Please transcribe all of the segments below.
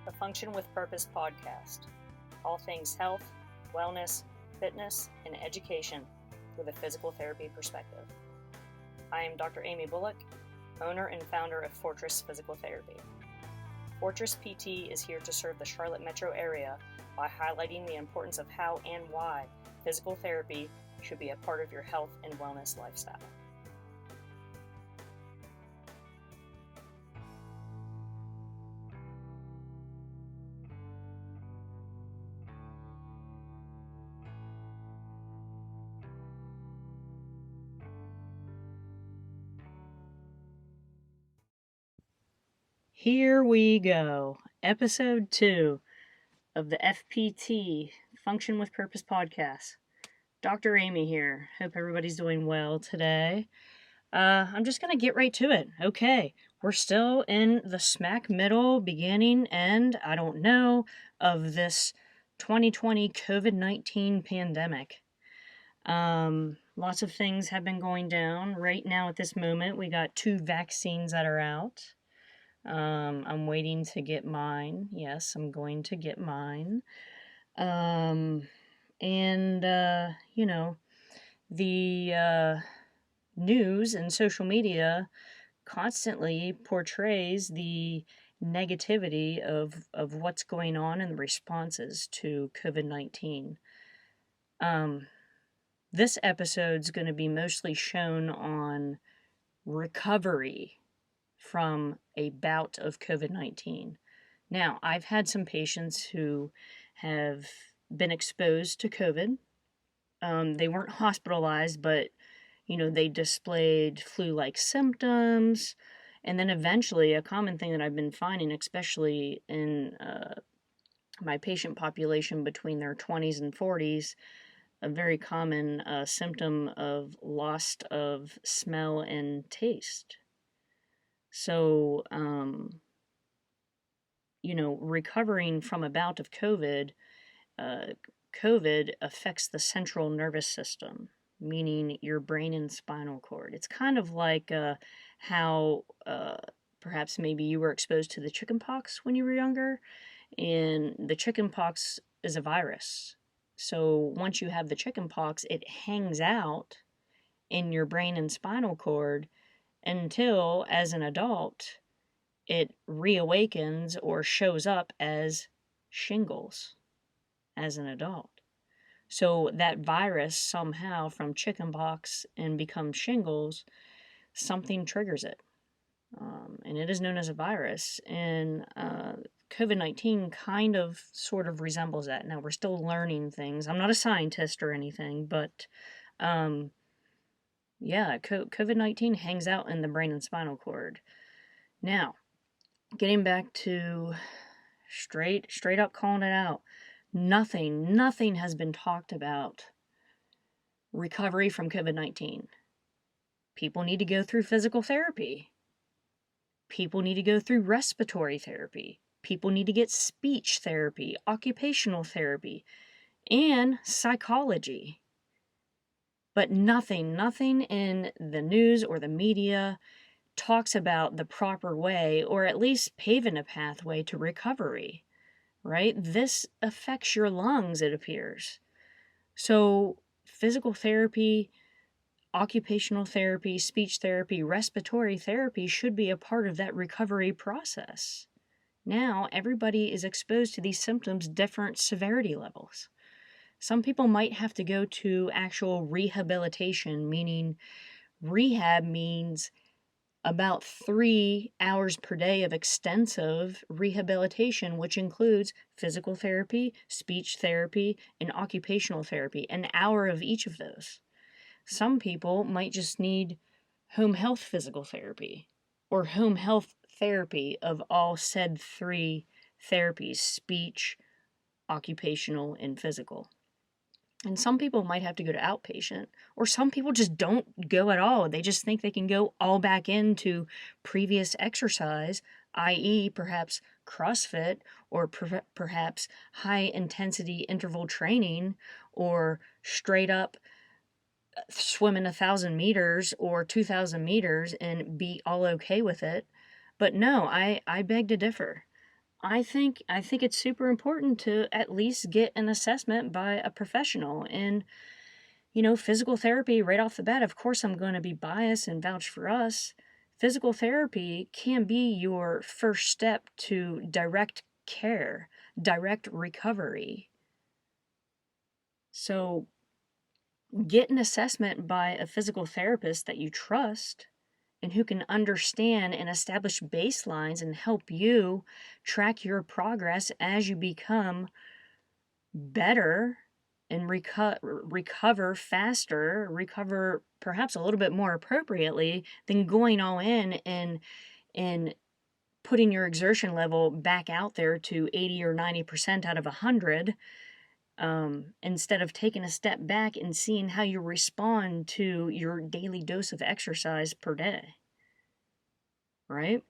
the Function with Purpose podcast. All things health, wellness, fitness, and education with a physical therapy perspective. I am Dr. Amy Bullock, owner and founder of Fortress Physical Therapy. Fortress PT is here to serve the Charlotte metro area by highlighting the importance of how and why physical therapy should be a part of your health and wellness lifestyle. Here we go. Episode 2 of the FPT, Function with Purpose podcast. Dr. Amy here. Hope everybody's doing well today. I'm just going to get right to it. Okay, we're still in the smack middle, beginning, end, I don't know, of this 2020 COVID-19 pandemic. Lots of things have been going down. Right now at this moment, we got 2 vaccines that are out. I'm waiting to get mine. Yes, I'm going to get mine. The news and social media constantly portrays the negativity of what's going on and the responses to COVID-19. This episode's going to be mostly shown on recovery from a bout of COVID-19. Now, I've had some patients who have been exposed to COVID. They weren't hospitalized, but, they displayed flu-like symptoms. And then eventually, a common thing that I've been finding, especially in my patient population between their 20s and 40s, a very common symptom of loss of smell and taste. So, recovering from a bout of COVID, COVID affects the central nervous system, meaning your brain and spinal cord. It's kind of like how perhaps maybe you were exposed to the chickenpox when you were younger, and the chickenpox is a virus. So once you have the chickenpox, it hangs out in your brain and spinal cord until, as an adult, it reawakens or shows up as shingles as an adult. So that virus somehow from chickenpox and becomes shingles, something triggers it. And it is known as a virus. And COVID-19 kind of sort of resembles that. Now, we're still learning things. I'm not a scientist or anything, but COVID-19 hangs out in the brain and spinal cord. Now, getting back to straight up calling it out. Nothing has been talked about recovery from COVID-19. People need to go through physical therapy. People need to go through respiratory therapy. People need to get speech therapy, occupational therapy, and psychology. But nothing in the news or the media talks about the proper way, or at least paving a pathway to recovery, right? This affects your lungs, it appears. So physical therapy, occupational therapy, speech therapy, respiratory therapy should be a part of that recovery process. Now, everybody is exposed to these symptoms, different severity levels. Some people might have to go to actual rehabilitation, meaning rehab means about 3 hours per day of extensive rehabilitation, which includes physical therapy, speech therapy, and occupational therapy, an hour of each of those. Some people might just need home health physical therapy or home health therapy of all said 3 therapies: speech, occupational, and physical. And some people might have to go to outpatient, or some people just don't go at all. They just think they can go all back into previous exercise, i.e. perhaps CrossFit, or perhaps high-intensity interval training, or straight up swimming 1,000 meters or 2,000 meters and be all okay with it. But no, I beg to differ. I think it's super important to at least get an assessment by a professional. And physical therapy right off the bat, of course I'm going to be biased and vouch for us. Physical therapy can be your first step to direct care, direct recovery. So get an assessment by a physical therapist that you trust and who can understand and establish baselines and help you track your progress as you become better and recover faster, recover perhaps a little bit more appropriately than going all in and putting your exertion level back out there to 80 or 90% out of 100, instead of taking a step back and seeing how you respond to your daily dose of exercise per day. Right?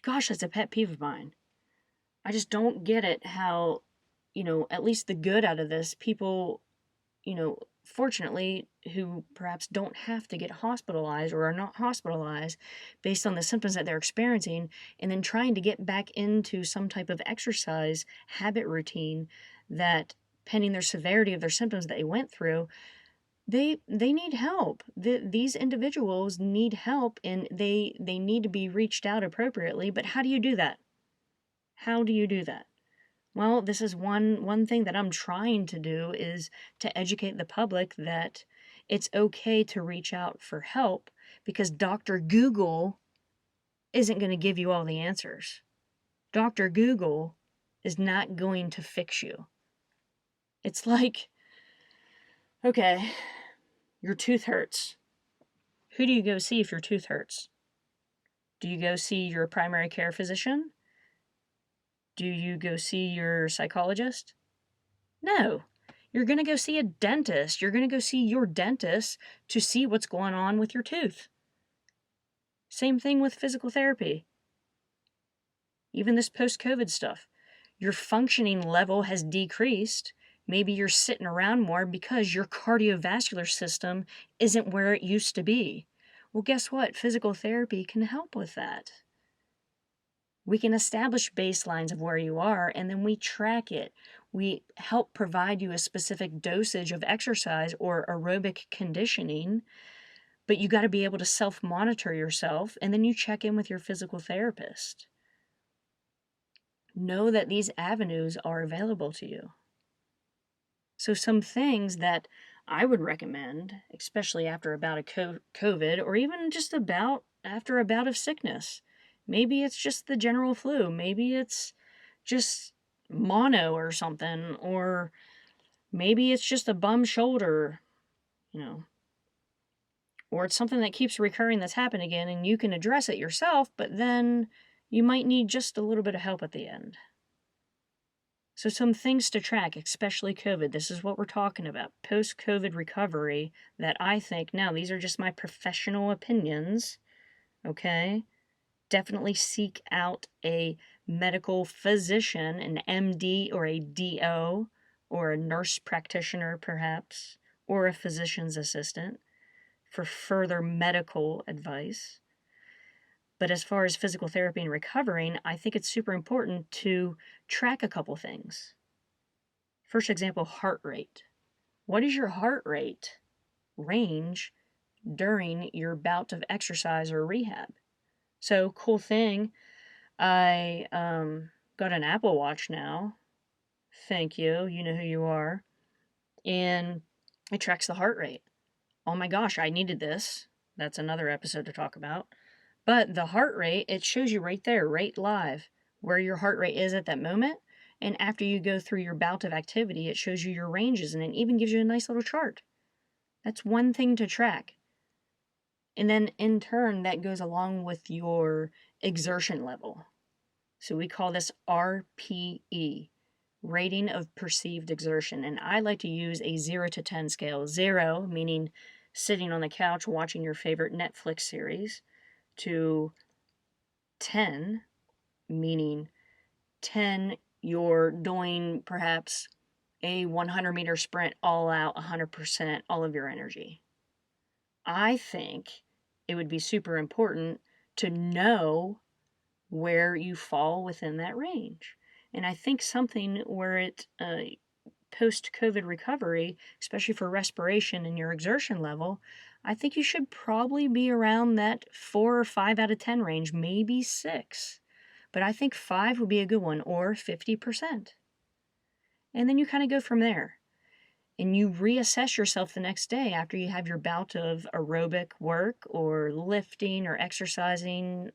Gosh, that's a pet peeve of mine. I just don't get it how, at least the good out of this, people, fortunately, who perhaps don't have to get hospitalized or are not hospitalized based on the symptoms that they're experiencing, and then trying to get back into some type of exercise habit routine that, pending their severity of their symptoms that they went through, they need help. These individuals need help, and they need to be reached out appropriately. But how do you do that? How do you do that? Well, this is one thing that I'm trying to do, is to educate the public that it's okay to reach out for help, because Dr. Google isn't going to give you all the answers. Dr. Google is not going to fix you. It's like, okay, your tooth hurts. Who do you go see if your tooth hurts? Do you go see your primary care physician? Do you go see your psychologist? No. You're going to go see a dentist. You're going to go see your dentist to see what's going on with your tooth. Same thing with physical therapy. Even this post-COVID stuff. Your functioning level has decreased. Maybe you're sitting around more because your cardiovascular system isn't where it used to be. Well, guess what? Physical therapy can help with that. We can establish baselines of where you are, and then we track it. We help provide you a specific dosage of exercise or aerobic conditioning, but you got to be able to self-monitor yourself, and then you check in with your physical therapist. Know that these avenues are available to you. So some things that I would recommend, especially after a bout of COVID, or even just after a bout of sickness. Maybe it's just the general flu. Maybe it's just mono or something. Or maybe it's just a bum shoulder, or it's something that keeps recurring that's happened again, and you can address it yourself, but then you might need just a little bit of help at the end. So some things to track, especially COVID. This is what we're talking about, post-COVID recovery, that I think, now these are just my professional opinions, okay? Definitely seek out a medical physician, an MD or a DO, or a nurse practitioner perhaps, or a physician's assistant for further medical advice. But as far as physical therapy and recovering, I think it's super important to track a couple things. First example, heart rate. What is your heart rate range during your bout of exercise or rehab? So, cool thing, I got an Apple Watch now. Thank you. You know who you are. And it tracks the heart rate. Oh my gosh, I needed this. That's another episode to talk about. But the heart rate, it shows you right there, right live, where your heart rate is at that moment. And after you go through your bout of activity, it shows you your ranges, and it even gives you a nice little chart. That's one thing to track. And then in turn, that goes along with your exertion level. So we call this RPE, rating of perceived exertion. And I like to use a 0 to 10 scale. 0 meaning sitting on the couch watching your favorite Netflix series, to 10 meaning 10 you're doing perhaps a 100-meter sprint all out, 100%, all of your energy. I think it would be super important to know where you fall within that range. And I think something where it post-COVID recovery, especially for respiration and your exertion level, I think you should probably be around that 4 or 5 out of 10 range, maybe 6. But I think 5 would be a good one, or 50%. And then you kind of go from there. And you reassess yourself the next day after you have your bout of aerobic work or lifting or exercising,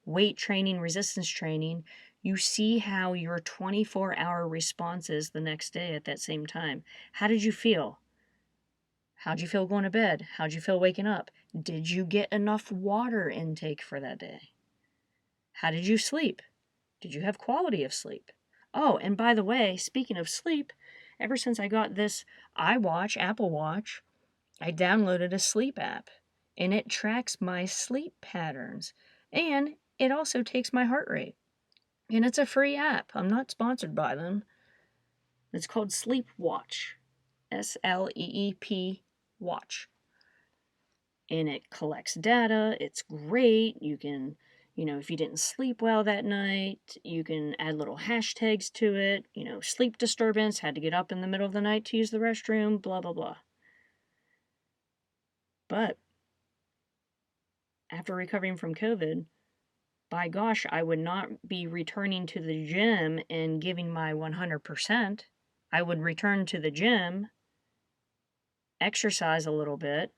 weight training, resistance training. You see how your 24-hour response is the next day at that same time. How did you feel? How'd you feel going to bed? How'd you feel waking up? Did you get enough water intake for that day? How did you sleep? Did you have quality of sleep? Oh, and by the way, speaking of sleep, ever since I got this iWatch, Apple Watch, I downloaded a sleep app, and it tracks my sleep patterns, and it also takes my heart rate. And it's a free app. I'm not sponsored by them. It's called Sleep Watch. SLEEP Watch. And it collects data. It's great. You can, if you didn't sleep well that night, you can add little hashtags to it. Sleep disturbance, had to get up in the middle of the night to use the restroom, blah, blah, blah. But after recovering from COVID, by gosh, I would not be returning to the gym and giving my 100%. I would return to the gym, exercise a little bit,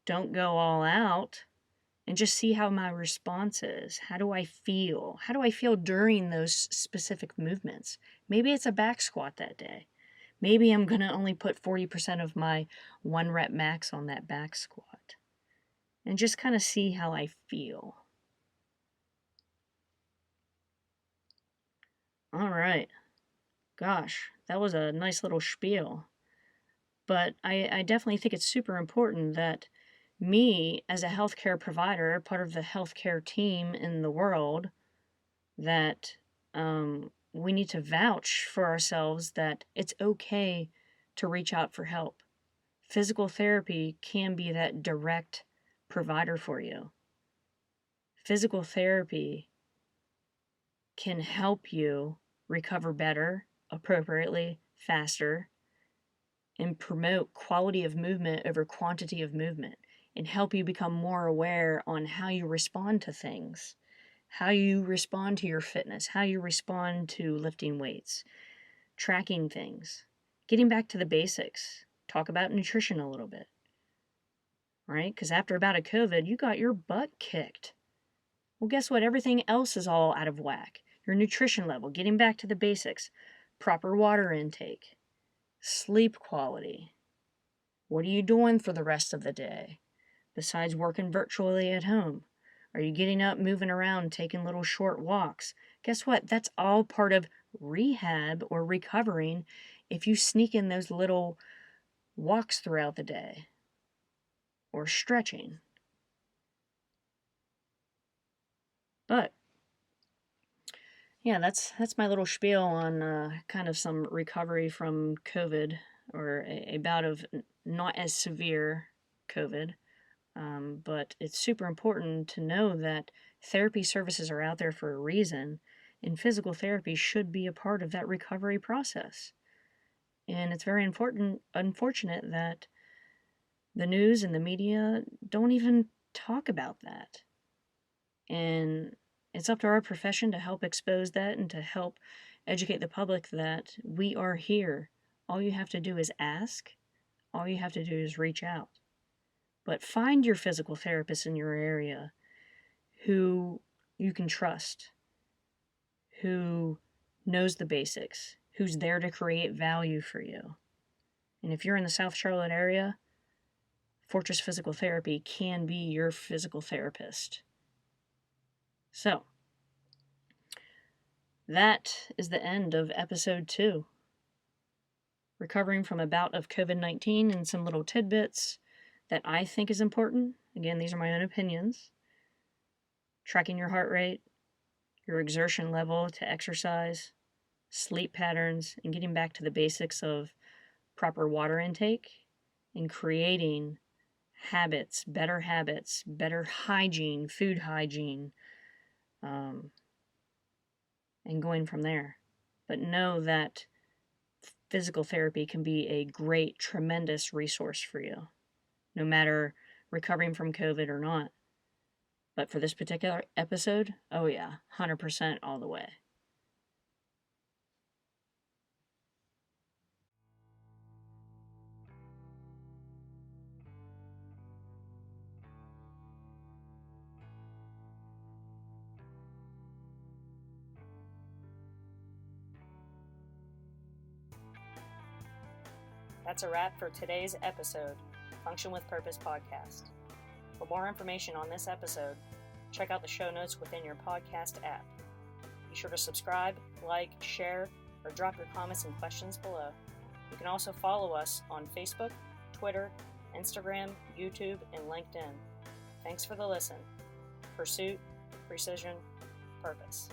don't go all out, and just see how my response is. How do I feel? How do I feel during those specific movements? Maybe it's a back squat that day. Maybe I'm going to only put 40% of my 1 rep max on that back squat. And just kind of see how I feel. All right. Gosh, that was a nice little spiel. But I definitely think it's super important that me, as a healthcare provider, part of the healthcare team in the world, that we need to vouch for ourselves that it's okay to reach out for help. Physical therapy can be that direct provider for you. Physical therapy can help you recover better, appropriately, faster, and promote quality of movement over quantity of movement, and help you become more aware on how you respond to things, how you respond to your fitness, how you respond to lifting weights, tracking things, getting back to the basics. Talk about nutrition a little bit, right? Because after about a COVID, you got your butt kicked. Well, guess what? Everything else is all out of whack. Your nutrition level, getting back to the basics, proper water intake, sleep quality. What are you doing for the rest of the day besides working virtually at home? Are you getting up, moving around, taking little short walks? Guess what? That's all part of rehab or recovering if you sneak in those little walks throughout the day or stretching. But yeah, that's my little spiel on kind of some recovery from COVID, or a bout of not as severe COVID. But it's super important to know that therapy services are out there for a reason, and physical therapy should be a part of that recovery process. And it's very unfortunate that the news and the media don't even talk about that. And it's up to our profession to help expose that and to help educate the public that we are here. All you have to do is ask. All you have to do is reach out. But find your physical therapist in your area who you can trust, who knows the basics, who's there to create value for you. And if you're in the South Charlotte area, Fortress Physical Therapy can be your physical therapist. So, that is the end of episode 2. Recovering from a bout of COVID-19 and some little tidbits that I think is important. Again, these are my own opinions. Tracking your heart rate, your exertion level to exercise, sleep patterns, and getting back to the basics of proper water intake and creating habits, better hygiene, food hygiene, and going from there. But know that physical therapy can be a great, tremendous resource for you, no matter recovering from COVID or not. But for this particular episode, oh yeah, 100% all the way. That's a wrap for today's episode, Function with Purpose podcast. For more information on this episode, check out the show notes within your podcast app. Be sure to subscribe, like, share, or drop your comments and questions below. You can also follow us on Facebook, Twitter, Instagram, YouTube, and LinkedIn. Thanks for the listen. Pursuit, precision, purpose.